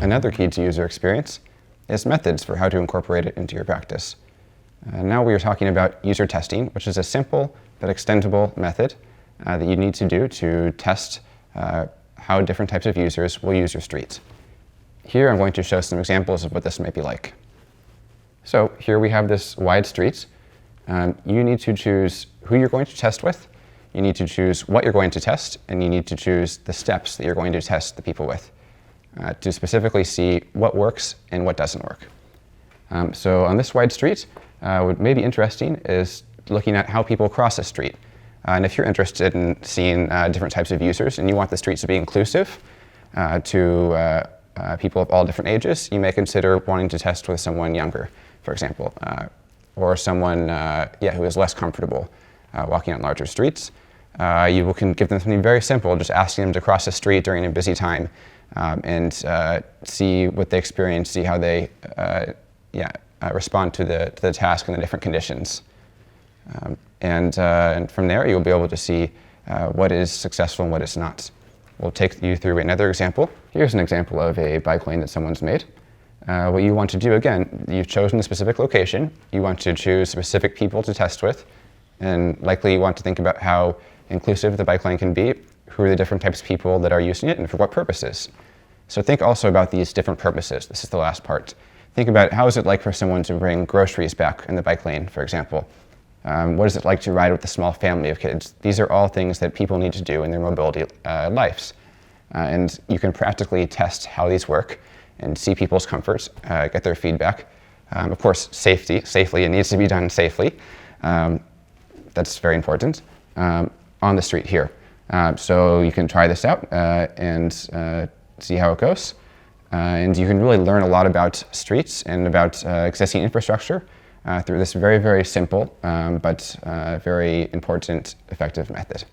Another key to user experience is methods for how to incorporate it into your practice. Now we are talking about user testing, which is a simple but extendable method that you need to do to test how different types of users will use your streets. Here I'm going to show some examples of what this might be like. So here we have this wide street. You need to choose who you're going to test with, you need to choose what you're going to test, and you need to choose the steps that you're going to test the people with to specifically see what works and what doesn't work. So on this wide street, what may be interesting is looking at how people cross a street. And if you're interested in seeing different types of users and you want the streets to be inclusive to people of all different ages, you may consider wanting to test with someone younger, for example, or someone who is less comfortable walking on larger streets. You can give them something very simple, just asking them to cross a street during a busy time and see what they experience, see how they respond to the task in the different conditions. And from there, you'll be able to see what is successful and what is not. We'll take you through another example. Here's an example of a bike lane that someone's made. What you want to do, again, you've chosen a specific location. You want to choose specific people to test with. And likely you want to think about how inclusive the bike lane can be, who are the different types of people that are using it, and for what purposes. So think also about these different purposes. This is the last part. Think about how is it like for someone to bring groceries back in the bike lane, for example. What is it like to ride with a small family of kids? These are all things that people need to do in their mobility lives. And you can practically test how these work and see people's comforts, get their feedback. Of course, safely, it needs to be done safely. That's very important. On the street here. So you can try this out and see how it goes. And you can really learn a lot about streets and about existing infrastructure through this very, very simple but very important, effective method.